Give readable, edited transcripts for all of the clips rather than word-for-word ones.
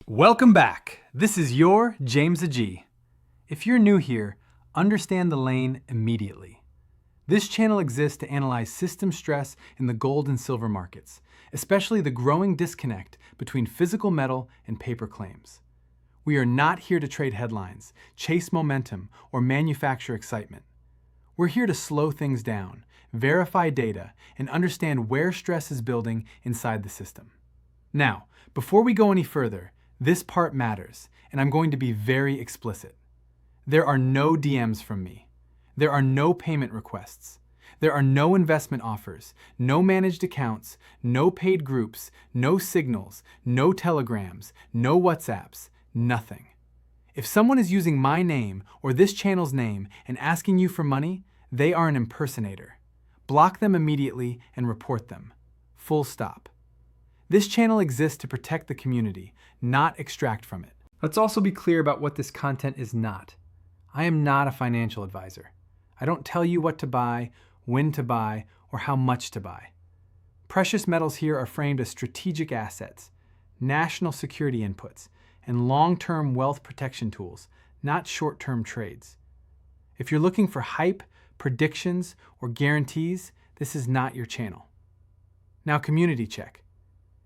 Welcome back. This is your James Agee. If you're new here, understand the lane immediately. This channel exists to analyze system stress in the gold and silver markets, especially the growing disconnect between physical metal and paper claims. We are not here to trade headlines, chase momentum, or manufacture excitement. We're here to slow things down, verify data, and understand where stress is building inside the system. Now, before we go any further, this part matters, and I'm going to be very explicit. There are no DMs from me. There are no payment requests. There are no investment offers, no managed accounts, no paid groups, no signals, no telegrams, no WhatsApps, nothing. If someone is using my name or this channel's name and asking you for money, they are an impersonator. Block them immediately and report them. Full stop. This channel exists to protect the community, not extract from it. Let's also be clear about what this content is not. I am not a financial advisor. I don't tell you what to buy, when to buy, or how much to buy. Precious metals here are framed as strategic assets, national security inputs, and long-term wealth protection tools, not short-term trades. If you're looking for hype, predictions, or guarantees, this is not your channel. Now, community check.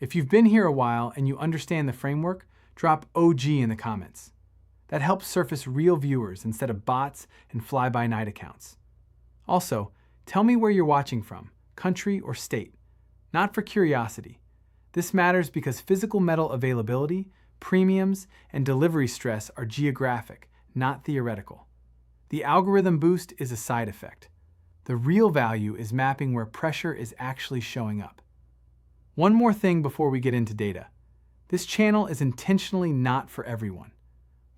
If you've been here a while and you understand the framework, drop OG in the comments. That helps surface real viewers instead of bots and fly-by-night accounts. Also, tell me where you're watching from, country or state. Not for curiosity. This matters because physical metal availability, premiums, and delivery stress are geographic, not theoretical. The algorithm boost is a side effect. The real value is mapping where pressure is actually showing up. One more thing before we get into data. This channel is intentionally not for everyone.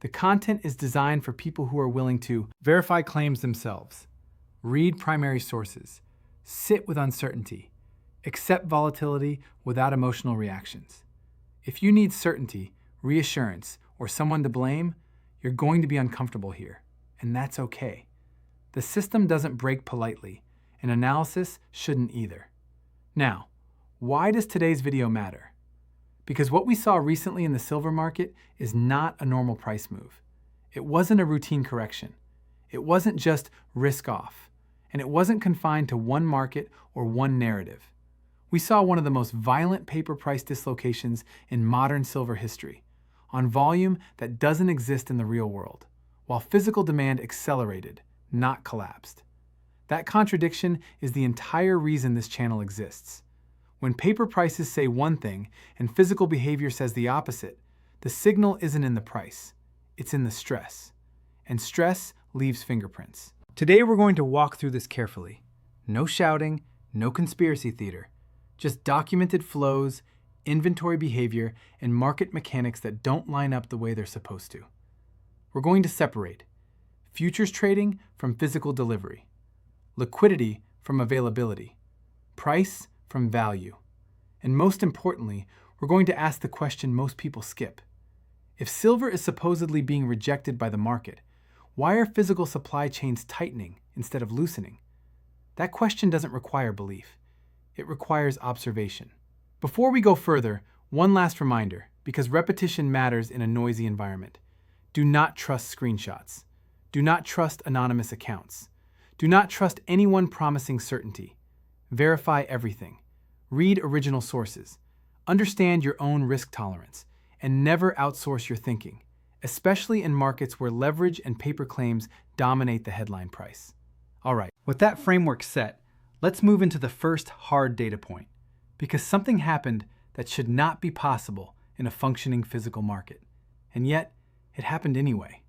The content is designed for people who are willing to verify claims themselves, read primary sources, sit with uncertainty, accept volatility without emotional reactions. If you need certainty, reassurance, or someone to blame, you're going to be uncomfortable here, and that's okay. The system doesn't break politely, and analysis shouldn't either. Now, why does today's video matter? Because what we saw recently in the silver market is not a normal price move. It wasn't a routine correction. It wasn't just risk off. And it wasn't confined to one market or one narrative. We saw one of the most violent paper price dislocations in modern silver history, on volume that doesn't exist in the real world, while physical demand accelerated, not collapsed. That contradiction is the entire reason this channel exists. When paper prices say one thing and physical behavior says the opposite, the signal isn't in the price, it's in the stress. And stress leaves fingerprints. Today we're going to walk through this carefully. No shouting, no conspiracy theater, just documented flows, inventory behavior, and market mechanics that don't line up the way they're supposed to. We're going to separate futures trading from physical delivery, liquidity from availability, price from value. And most importantly, we're going to ask the question most people skip. If silver is supposedly being rejected by the market, why are physical supply chains tightening instead of loosening? That question doesn't require belief. It requires observation. Before we go further, one last reminder, because repetition matters in a noisy environment. Do not trust screenshots. Do not trust anonymous accounts. Do not trust anyone promising certainty. Verify everything. Read original sources. Understand your own risk tolerance, and never outsource your thinking, especially in markets where leverage and paper claims dominate the headline price. All right, with that framework set, let's move into the first hard data point, because something happened that should not be possible in a functioning physical market, and yet it happened anyway.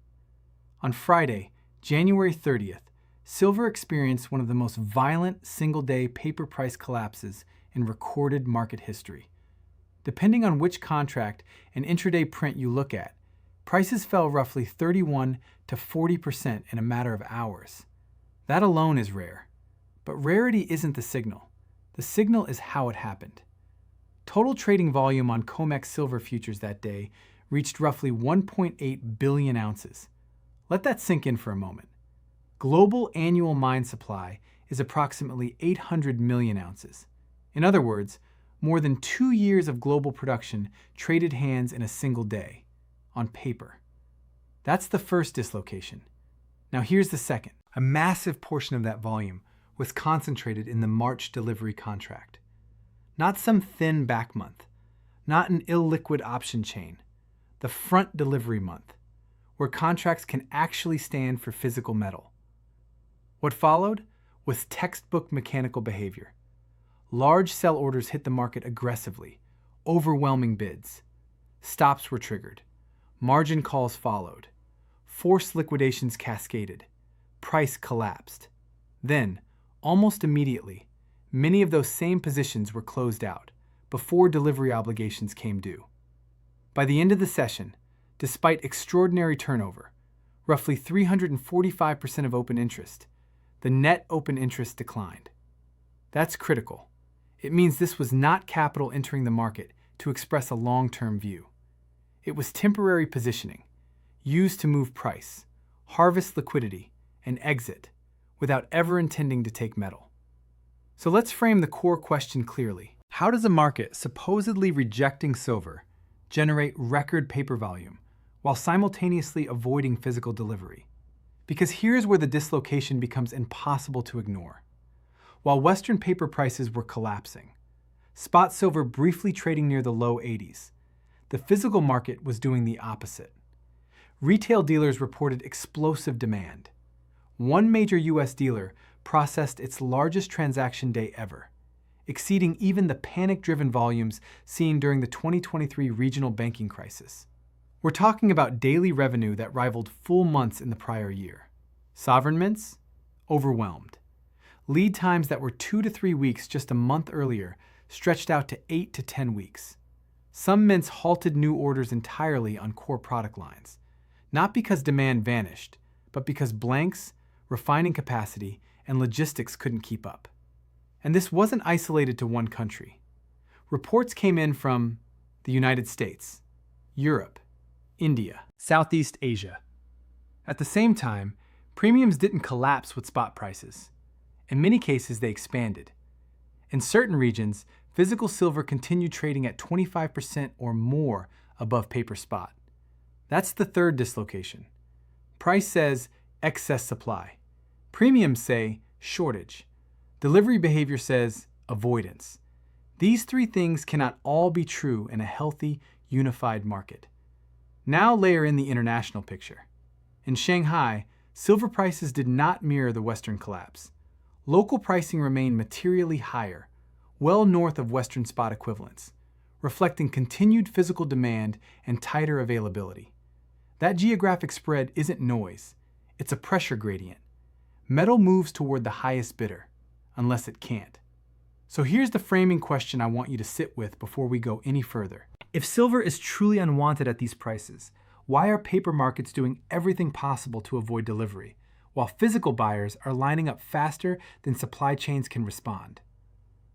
On Friday, January 30th, silver experienced one of the most violent single-day paper price collapses in recorded market history. Depending on which contract and intraday print you look at, prices fell roughly 31 to 40% in a matter of hours. That alone is rare. But rarity isn't the signal. The signal is how it happened. Total trading volume on COMEX silver futures that day reached roughly 1.8 billion ounces. Let that sink in for a moment. Global annual mine supply is approximately 800 million ounces. In other words, More than 2 years of global production traded hands in a single day, on paper. That's the first dislocation. Now here's the second. A massive portion of that volume was concentrated in the March delivery contract. Not some thin back month, not an illiquid option chain, the front delivery month, where contracts can actually stand for physical metal. What followed was textbook mechanical behavior. Large sell orders hit the market aggressively, overwhelming bids. Stops were triggered. Margin calls followed. Forced liquidations cascaded. Price collapsed. Then, almost immediately, many of those same positions were closed out before delivery obligations came due. By the end of the session, despite extraordinary turnover, roughly 345% of open interest, the net open interest declined. That's critical. It means this was not capital entering the market to express a long-term view. It was temporary positioning, used to move price, harvest liquidity, and exit without ever intending to take metal. So let's frame the core question clearly. How does a market supposedly rejecting silver generate record paper volume while simultaneously avoiding physical delivery? Because here's where the dislocation becomes impossible to ignore. While Western paper prices were collapsing, spot silver briefly trading near the low 80s, the physical market was doing the opposite. Retail dealers reported explosive demand. One major U.S. dealer processed its largest transaction day ever, exceeding even the panic-driven volumes seen during the 2023 regional banking crisis. We're talking about daily revenue that rivaled full months in the prior year. Sovereign mints? Overwhelmed. Lead times that were 2 to 3 weeks just a month earlier stretched out to 8 to 10 weeks. Some mints halted new orders entirely on core product lines, not because demand vanished, but because blanks, refining capacity, and logistics couldn't keep up. And this wasn't isolated to one country. Reports came in from the United States, Europe, India, Southeast Asia. At the same time, premiums didn't collapse with spot prices. In many cases, they expanded. In certain regions, physical silver continued trading at 25% or more above paper spot. That's the third dislocation. Price says excess supply. Premiums say shortage. Delivery behavior says avoidance. These three things cannot all be true in a healthy, unified market. Now layer in the international picture. In Shanghai, silver prices did not mirror the Western collapse. Local pricing remained materially higher, well north of Western spot equivalents, reflecting continued physical demand and tighter availability. That geographic spread isn't noise, it's a pressure gradient. Metal moves toward the highest bidder, unless it can't. So here's the framing question I want you to sit with before we go any further. If silver is truly unwanted at these prices, why are paper markets doing everything possible to avoid delivery, while physical buyers are lining up faster than supply chains can respond?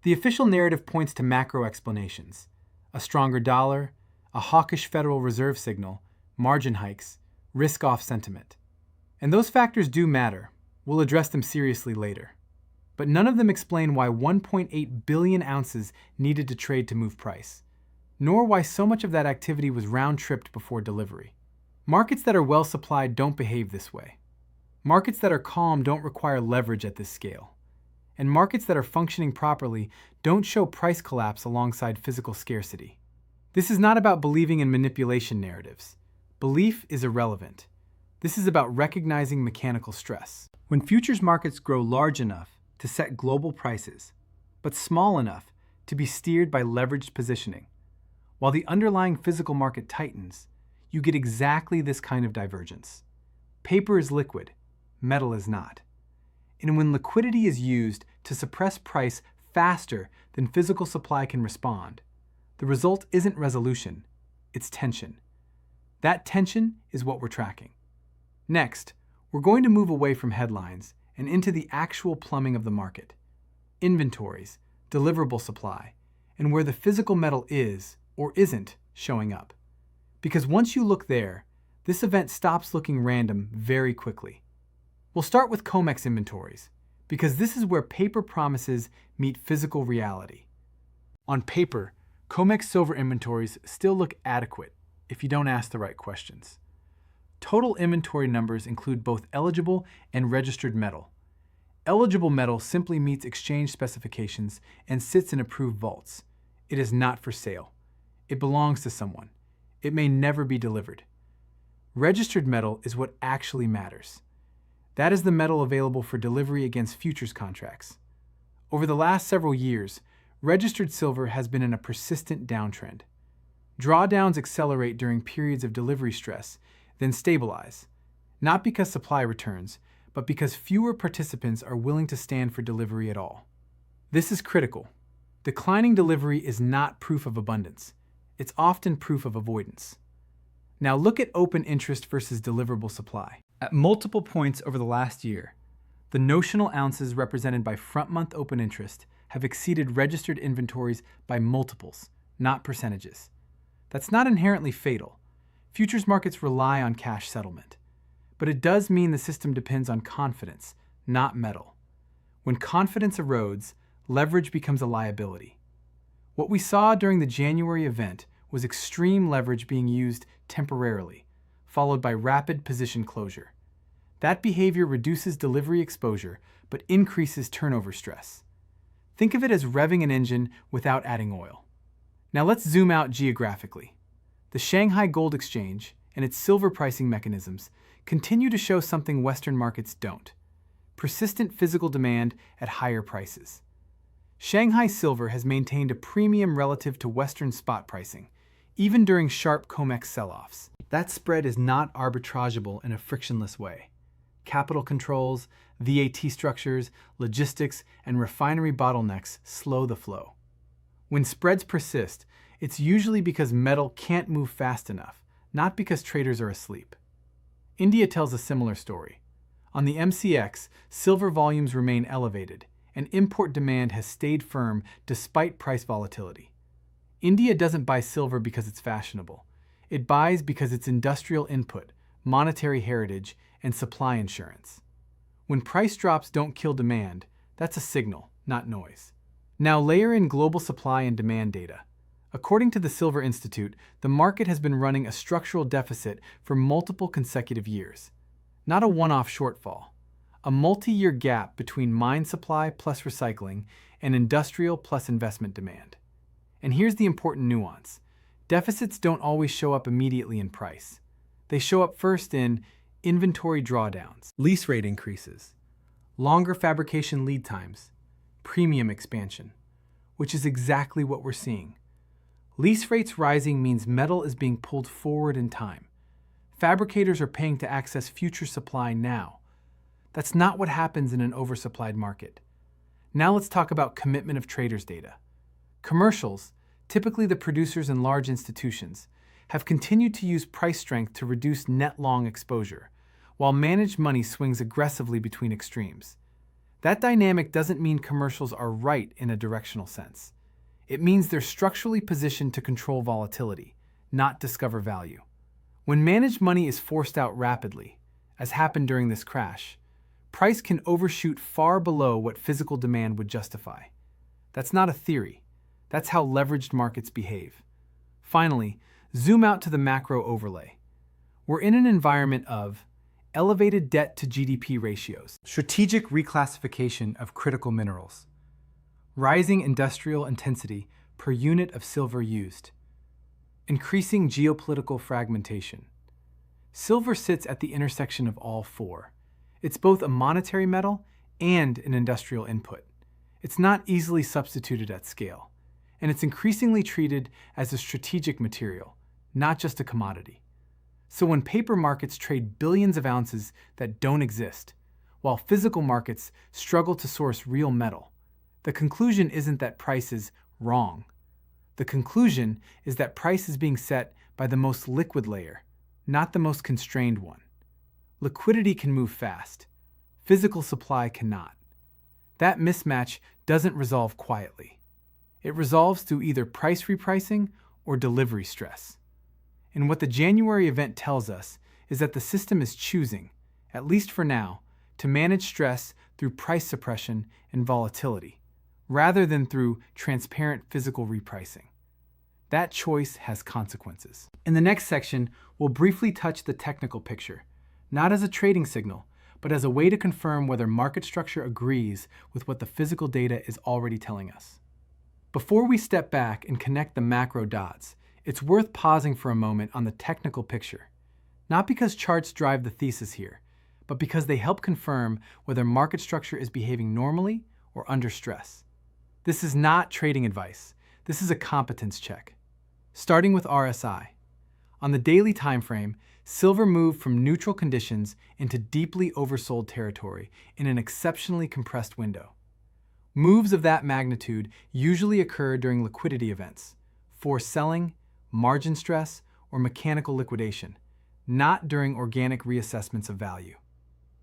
The official narrative points to macro explanations: a stronger dollar, a hawkish Federal Reserve signal, margin hikes, risk-off sentiment. And those factors do matter. We'll address them seriously later. But none of them explain why 1.8 billion ounces needed to trade to move price, nor why so much of that activity was round-tripped before delivery. Markets that are well supplied don't behave this way. Markets that are calm don't require leverage at this scale. And markets that are functioning properly don't show price collapse alongside physical scarcity. This is not about believing in manipulation narratives. Belief is irrelevant. This is about recognizing mechanical stress. When futures markets grow large enough to set global prices, but small enough to be steered by leveraged positioning, while the underlying physical market tightens, you get exactly this kind of divergence. Paper is liquid, metal is not. And when liquidity is used to suppress price faster than physical supply can respond, the result isn't resolution, it's tension. That tension is what we're tracking. Next, we're going to move away from headlines and into the actual plumbing of the market. Inventories, deliverable supply, and where the physical metal is or isn't showing up. Because once you look there, this event stops looking random very quickly. We'll start with COMEX inventories, because this is where paper promises meet physical reality. On paper, COMEX silver inventories still look adequate if you don't ask the right questions. Total inventory numbers include both eligible and registered metal. Eligible metal simply meets exchange specifications and sits in approved vaults. It is not for sale. It belongs to someone. It may never be delivered. Registered metal is what actually matters. That is the metal available for delivery against futures contracts. Over the last several years, registered silver has been in a persistent downtrend. Drawdowns accelerate during periods of delivery stress, then stabilize, not because supply returns, but because fewer participants are willing to stand for delivery at all. This is critical. Declining delivery is not proof of abundance. It's often proof of avoidance. Now look at open interest versus deliverable supply. At multiple points over the last year, the notional ounces represented by front-month open interest have exceeded registered inventories by multiples, not percentages. That's not inherently fatal. Futures markets rely on cash settlement. But it does mean the system depends on confidence, not metal. When confidence erodes, leverage becomes a liability. What we saw during the January event was extreme leverage being used temporarily, followed by rapid position closure. That behavior reduces delivery exposure, but increases turnover stress. Think of it as revving an engine without adding oil. Now let's zoom out geographically. The Shanghai Gold Exchange and its silver pricing mechanisms continue to show something Western markets don't: persistent physical demand at higher prices. Shanghai silver has maintained a premium relative to Western spot pricing, even during sharp COMEX sell-offs. That spread is not arbitrageable in a frictionless way. Capital controls, VAT structures, logistics, and refinery bottlenecks slow the flow. When spreads persist, it's usually because metal can't move fast enough, not because traders are asleep. India tells a similar story. On the MCX, silver volumes remain elevated, and import demand has stayed firm despite price volatility. India doesn't buy silver because it's fashionable. It buys because it's industrial input, monetary heritage, and supply insurance. When price drops don't kill demand, that's a signal, not noise. Now layer in global supply and demand data. According to the Silver Institute, the market has been running a structural deficit for multiple consecutive years. Not a one-off shortfall. A multi-year gap between mine supply plus recycling and industrial plus investment demand. And here's the important nuance. Deficits don't always show up immediately in price. They show up first in inventory drawdowns, lease rate increases, longer fabrication lead times, premium expansion, which is exactly what we're seeing. Lease rates rising means metal is being pulled forward in time. Fabricators are paying to access future supply now. That's not what happens in an oversupplied market. Now let's talk about commitment of traders data. Commercials, typically the producers and large institutions, have continued to use price strength to reduce net long exposure, while managed money swings aggressively between extremes. That dynamic doesn't mean commercials are right in a directional sense. It means they're structurally positioned to control volatility, not discover value. When managed money is forced out rapidly, as happened during this crash, price can overshoot far below what physical demand would justify. That's not a theory. That's how leveraged markets behave. Finally, zoom out to the macro overlay. We're in an environment of elevated debt to GDP ratios, strategic reclassification of critical minerals, rising industrial intensity per unit of silver used, increasing geopolitical fragmentation. Silver sits at the intersection of all four. It's both a monetary metal and an industrial input. It's not easily substituted at scale, and it's increasingly treated as a strategic material, not just a commodity. So when paper markets trade billions of ounces that don't exist, while physical markets struggle to source real metal, the conclusion isn't that price is wrong. The conclusion is that price is being set by the most liquid layer, not the most constrained one. Liquidity can move fast. Physical supply cannot. That mismatch doesn't resolve quietly. It resolves through either price repricing or delivery stress. And what the January event tells us is that the system is choosing, at least for now, to manage stress through price suppression and volatility, rather than through transparent physical repricing. That choice has consequences. In the next section, we'll briefly touch the technical picture, not as a trading signal, but as a way to confirm whether market structure agrees with what the physical data is already telling us. Before we step back and connect the macro dots, it's worth pausing for a moment on the technical picture. Not because charts drive the thesis here, but because they help confirm whether market structure is behaving normally or under stress. This is not trading advice. This is a competence check. Starting with RSI. On the daily time frame, silver moved from neutral conditions into deeply oversold territory in an exceptionally compressed window. Moves of that magnitude usually occur during liquidity events, forced selling, margin stress, or mechanical liquidation, not during organic reassessments of value.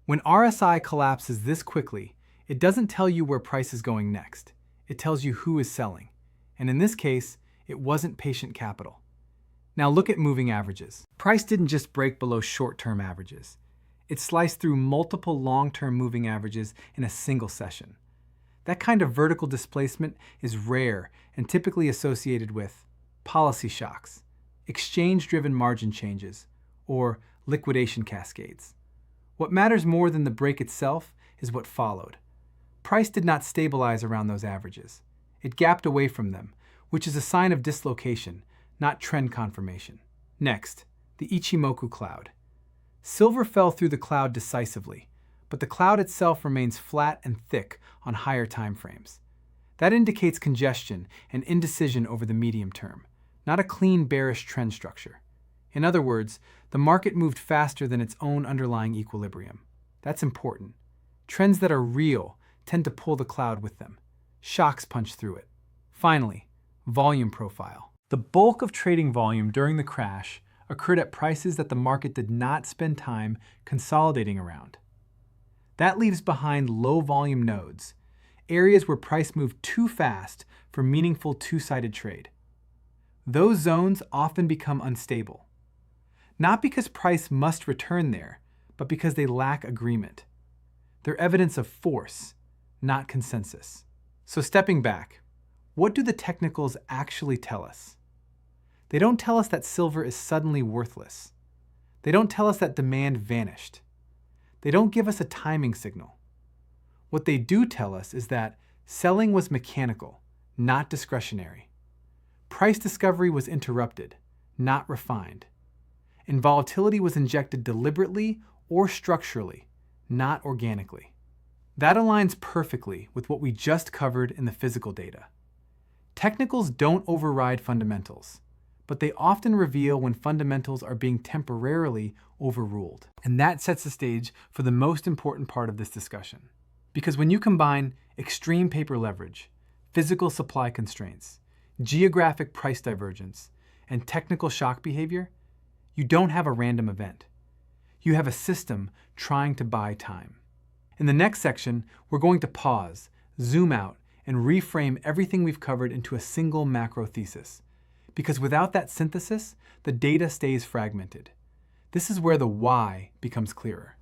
When RSI collapses this quickly, it doesn't tell you where price is going next. It tells you who is selling. And in this case, it wasn't patient capital. Now look at moving averages. Price didn't just break below short-term averages. It sliced through multiple long-term moving averages in a single session. That kind of vertical displacement is rare and typically associated with policy shocks, exchange-driven margin changes, or liquidation cascades. What matters more than the break itself is what followed. Price did not stabilize around those averages. It gapped away from them, which is a sign of dislocation, not trend confirmation. Next, the Ichimoku cloud. Silver fell through the cloud decisively, but the cloud itself remains flat and thick on higher time frames. That indicates congestion and indecision over the medium term, not a clean bearish trend structure. In other words, the market moved faster than its own underlying equilibrium. That's important. Trends that are real tend to pull the cloud with them. Shocks punch through it. Finally, volume profile. The bulk of trading volume during the crash occurred at prices that the market did not spend time consolidating around. That leaves behind low volume nodes, areas where price moved too fast for meaningful two-sided trade. Those zones often become unstable, not because price must return there, but because they lack agreement. They're evidence of force, not consensus. So stepping back, what do the technicals actually tell us? They don't tell us that silver is suddenly worthless. They don't tell us that demand vanished. They don't give us a timing signal. What they do tell us is that selling was mechanical, not discretionary. Price discovery was interrupted, not refined. And volatility was injected deliberately or structurally, not organically. That aligns perfectly with what we just covered in the physical data. Technicals don't override fundamentals, but they often reveal when fundamentals are being temporarily overruled. And that sets the stage for the most important part of this discussion. Because when you combine extreme paper leverage, physical supply constraints, geographic price divergence, and technical shock behavior, you don't have a random event. You have a system trying to buy time. In the next section, we're going to pause, zoom out, and reframe everything we've covered into a single macro thesis. Because without that synthesis, the data stays fragmented. This is where the why becomes clearer.